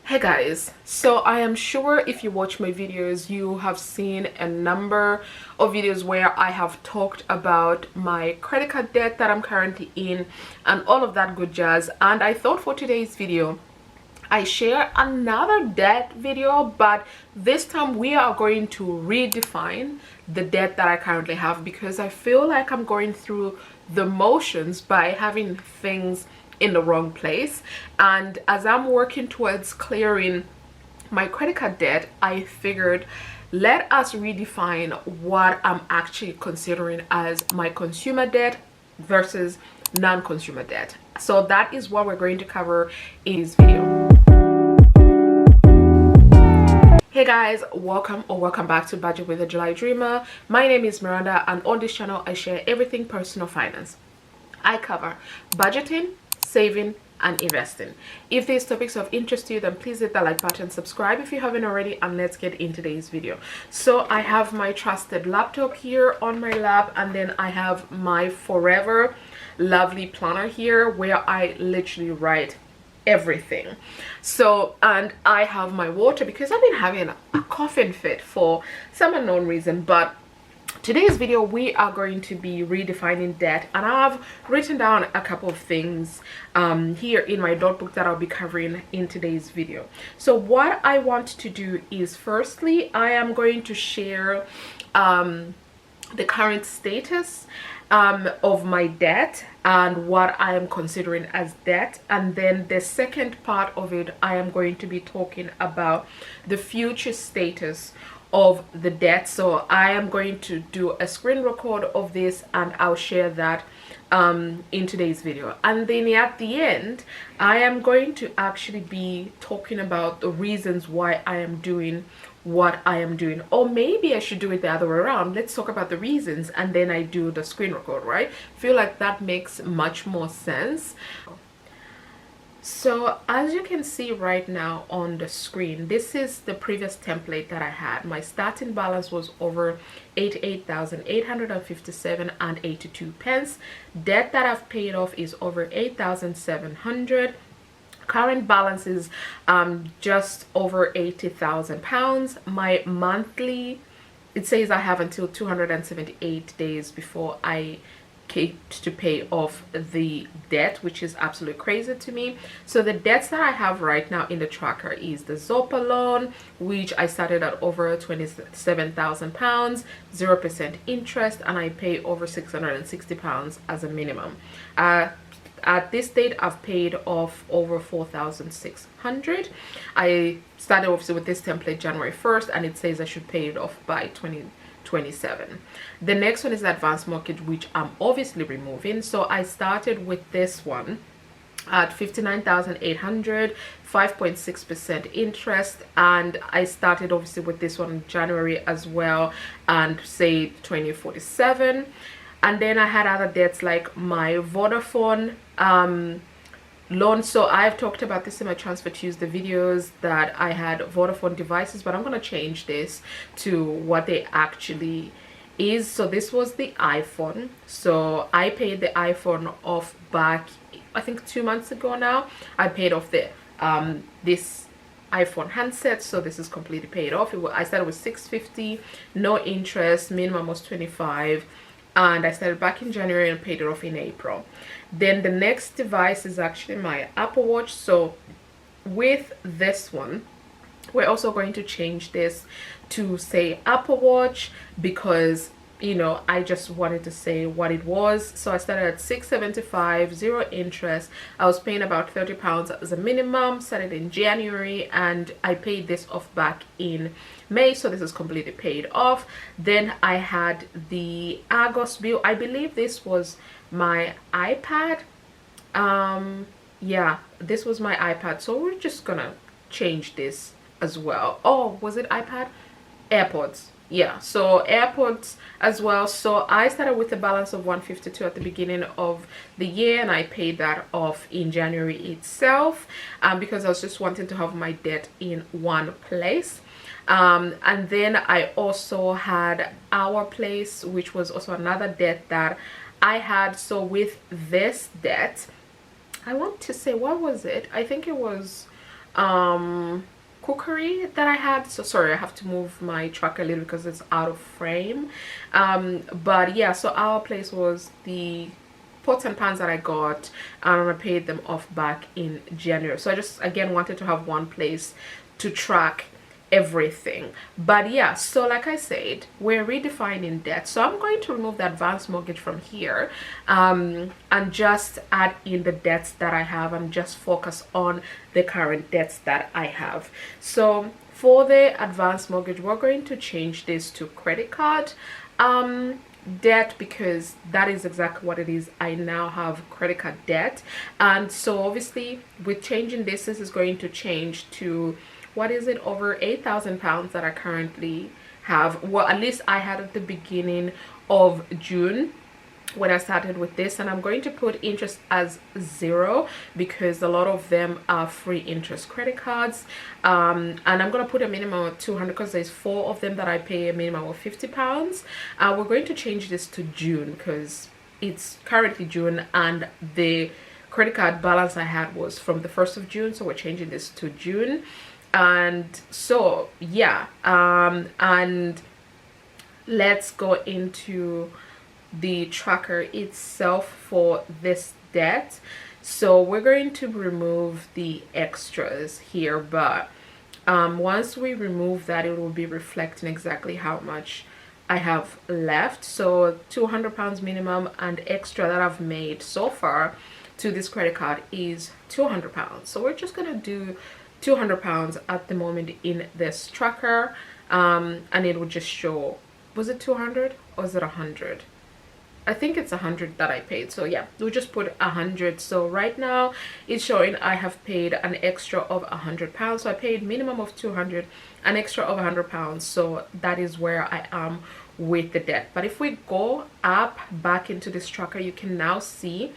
Hey guys, so I am sure if you watch my videos you have seen a number of videos where I have talked about my credit card debt that I'm currently in and all of that good jazz, and I thought for today's video I share another debt video, but this time we are going to redefine the debt that I currently have, because I feel like I'm going through the motions by having things in the wrong place. And as I'm working towards clearing my credit card debt, I figured let us redefine what I'm actually considering as my consumer debt versus non-consumer debt. So that is what we're going to cover in this video. Hey guys, welcome back to Budget with a July Dreamer. My name is Miranda, and on this channel I share everything personal finance. I cover budgeting, saving, and investing. If these topics are of interest to you, then please hit that like button, subscribe if you haven't already, and let's get into today's video. So I have my trusted laptop here on my lap, and then I have my forever lovely planner here where I literally write everything. So, and I have my water because I've been having a coughing fit for some unknown reason. But today's video we are going to be redefining debt, and I've written down a couple of things here in my notebook that I'll be covering in today's video. So what I want to do is, firstly, I am going to share the current status of my debt and what I am considering as debt, and then the second part of it I am going to be talking about the future status of the debt. So I am going to do a screen record of this and I'll share that in today's video, and then at the end I am going to actually be talking about the reasons why I am doing what I am doing. Or maybe I should do it the other way around. Let's talk about the reasons and then I do the screen record, right? Feel like that makes much more sense. So as you can see right now on the screen, this is the previous template that I had. My starting balance was over 88,857 and 82 pence. Debt that I've paid off is over 8,700. Current balance is just over 80,000 pounds. My monthly, it says I have until 278 days before I to pay off the debt, which is absolutely crazy to me. So the debts that I have right now in the tracker is the Zopa loan, which I started at over 27,000 pounds, 0% interest, and I pay over 660 pounds as a minimum. At this date I've paid off over 4,600. I started obviously with this template January 1st, and it says I should pay it off by 2027. The next one is the advanced mortgage, which I'm obviously removing. So I started with this one at 59,800, 5.6% interest, and I started obviously with this one in January as well, and say 2047. And then I had other debts like my Vodafone loan. So I've talked about this in my Transfer Tuesday videos that I had Vodafone devices, but I'm going to change this to what they actually is. So this was the iPhone. So I paid the iPhone off back, I think 2 months ago now. I paid off the this iPhone handset, so this is completely paid off. I started with 650, no interest, minimum was 25, and I started back in January and paid it off in April. Then the next device is actually my Apple Watch. So with this one we're also going to change this to say Apple Watch, because you know I just wanted to say what it was. So I started at 675, 0 interest. I was paying about 30 pounds as a minimum. Started in January and I paid this off back in May, so this is completely paid off. Then I had the August bill. I believe this was my iPad. Yeah, this was my iPad, so we're just gonna change this as well. Oh, was it iPad? AirPods. Yeah, so AirPods as well. So I started with a balance of 152 at the beginning of the year, and I paid that off in January itself, because I was just wanting to have my debt in one place. And then I also had Our Place, which was also another debt that I had. So with this debt, I want to say, what was it? I think it was cookery that I had. So sorry, I have to move my tracker a little because it's out of frame. But yeah, so our place was the pots and pans that I got, and I paid them off back in January. So I just again wanted to have one place to track everything. But yeah, so like I said, we're redefining debt, so I'm going to remove the advanced mortgage from here, and just add in the debts that I have and just focus on the current debts that I have. So for the advanced mortgage, we're going to change this to credit card debt, because that is exactly what it is. I now have credit card debt, and so obviously with changing this is going to change to, what is it, over 8,000 pounds that I currently have. Well, at least I had at the beginning of June when I started with this, and I'm going to put interest as 0 because a lot of them are free interest credit cards, and I'm going to put a minimum of 200 because there's 4 of them that I pay a minimum of 50 pounds. We're going to change this to June because it's currently June and the credit card balance I had was from the 1st of June, so we're changing this to June. And so yeah, and let's go into the tracker itself for this debt. So we're going to remove the extras here, but once we remove that, it will be reflecting exactly how much I have left. So 200 pounds minimum, and extra that I've made so far to this credit card is 200 pounds. So we're just gonna do 200 pounds at the moment in this tracker, and it will just show, was it 200 or is it 100? I think it's 100 that I paid. So yeah, we'll just put 100. So right now it's showing I have paid an extra of 100 pounds. So I paid minimum of 200, an extra of 100 pounds. So that is where I am with the debt. But if we go up back into this tracker, you can now see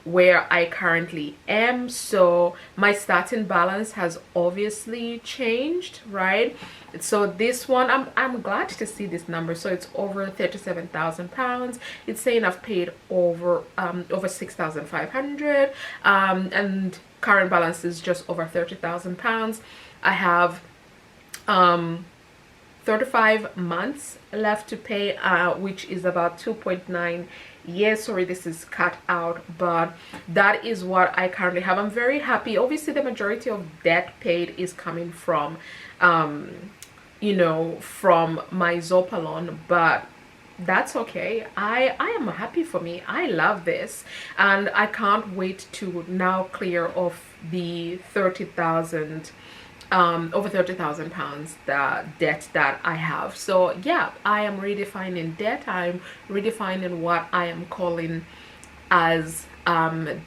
where I currently am. So my starting balance has obviously changed, right? So this one, I'm glad to see this number. So it's over 37,000 pounds. It's saying I've paid over 6,500, and current balance is just over 30,000 pounds. I have 35 months left to pay, which is about 2.9 years. Sorry, this is cut out, but that is what I currently have. I'm very happy. Obviously the majority of debt paid is coming from you know, from my Zopa loan, but that's okay. I am happy for me. I love this, and I can't wait to now clear off the 30,000 over 30,000 pounds the debt that I have. So yeah, I am redefining debt. I'm redefining what I am calling as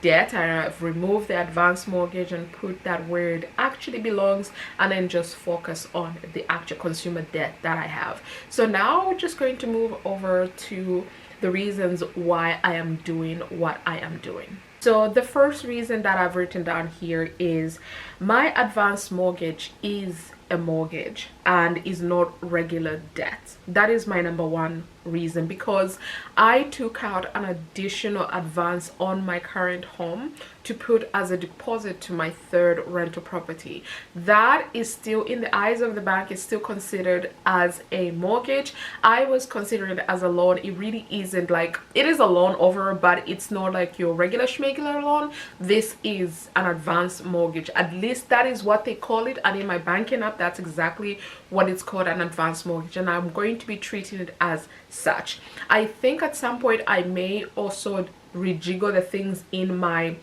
debt. I've removed the advanced mortgage and put that where it actually belongs, and then just focus on the actual consumer debt that I have. So now we're just going to move over to the reasons why I am doing what I am doing. So the first reason that I've written down here is my advanced mortgage is a mortgage and is not regular debt. That is my number one reason, because I took out an additional advance on my current home to put as a deposit to my third rental property. That is still, in the eyes of the bank, is still considered as a mortgage. I was considering it as a loan. It really isn't. Like, it is a loan over, but it's not like your regular schmegular loan. This is an advanced mortgage. At least that is what they call it, and in my banking app that's exactly what it's called, an advanced mortgage, and I'm going to be treating it as such. I think at some point I may also rejiggle the things in my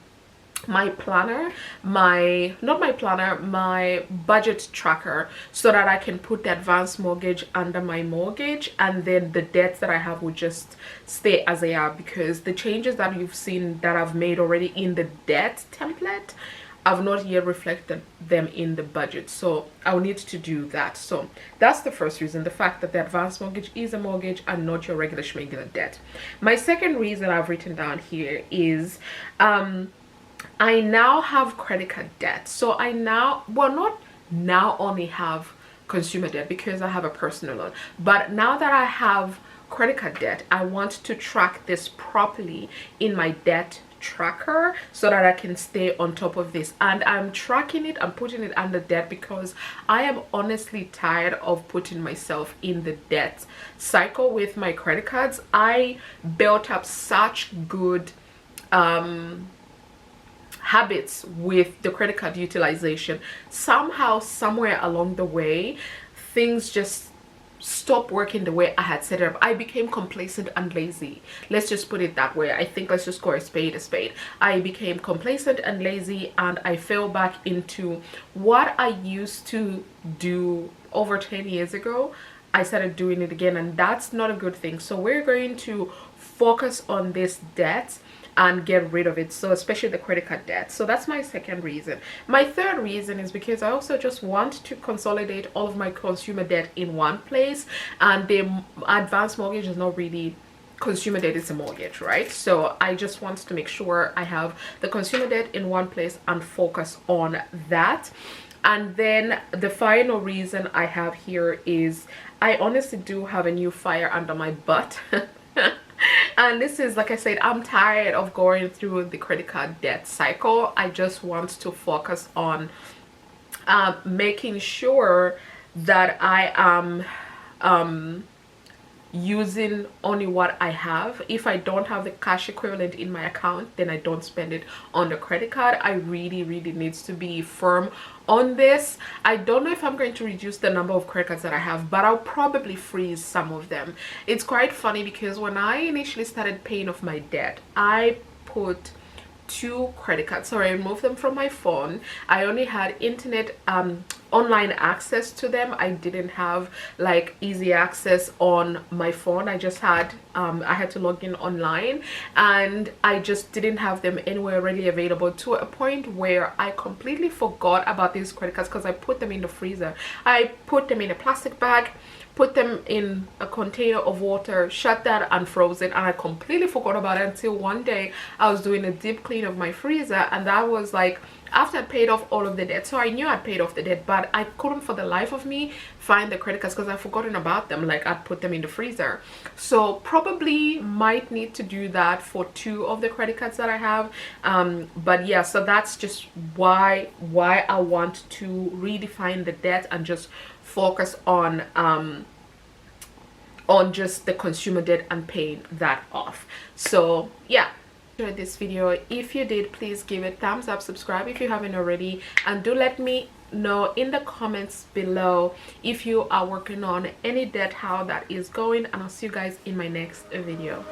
planner, my budget tracker, so that I can put the advanced mortgage under my mortgage, and then the debts that I have will just stay as they are, because the changes that you've seen that I've made already in the debt template, I've not yet reflected them in the budget, so I'll need to do that. So that's the first reason, the fact that the advanced mortgage is a mortgage and not your regular schmegular debt. My second reason I've written down here is I now have credit card debt. So I now, well, not now only have consumer debt because I have a personal loan, but now that I have credit card debt, I want to track this properly in my debt tracker so that I can stay on top of this. And I'm tracking it and putting it under debt because I am honestly tired of putting myself in the debt cycle with my credit cards. I built up such good habits with the credit card utilization. Somehow, somewhere along the way, things just stopped working the way I had set it up. I became complacent and lazy. Let's just put it that way. I think let's just call a spade a spade. I became complacent and lazy, and I fell back into what I used to do over 10 years ago. I started doing it again, and that's not a good thing. So we're going to focus on this debt and get rid of it, so especially the credit card debt. So that's my second reason. My third reason is because I also just want to consolidate all of my consumer debt in one place, and the advanced mortgage is not really consumer debt, is a mortgage, right? So I just want to make sure I have the consumer debt in one place and focus on that. And then the final reason I have here is I honestly do have a new fire under my butt. And this is, like I said, I'm tired of going through the credit card debt cycle. I just want to focus on making sure that I am using only what I have. If I don't have the cash equivalent in my account, then I don't spend it on the credit card. I really needs to be firm on this. I don't know if I'm going to reduce the number of credit cards that I have, but I'll probably freeze some of them. It's quite funny because when I initially started paying off my debt, I put 2 credit cards, so I removed them from my phone. I only had internet online access to them. I didn't have like easy access on my phone. I just had I had to log in online, and I just didn't have them anywhere really available, to a point where I completely forgot about these credit cards because I put them in the freezer. I put them in a plastic bag, put them in a container of water, shut that and froze it, and I completely forgot about it until one day I was doing a deep clean of my freezer, and that was like after I paid off all of the debt. So I knew I'd paid off the debt, but I couldn't for the life of me find the credit cards because I'd forgotten about them. Like, I'd put them in the freezer. So probably might need to do that for 2 of the credit cards that I have. But yeah, so that's just why I want to redefine the debt and just focus on just the consumer debt and paying that off. So yeah, enjoyed this video. If you did, please give it thumbs up, subscribe if you haven't already, and do let me know in the comments below if you are working on any debt, how that is going, and I'll see you guys in my next video.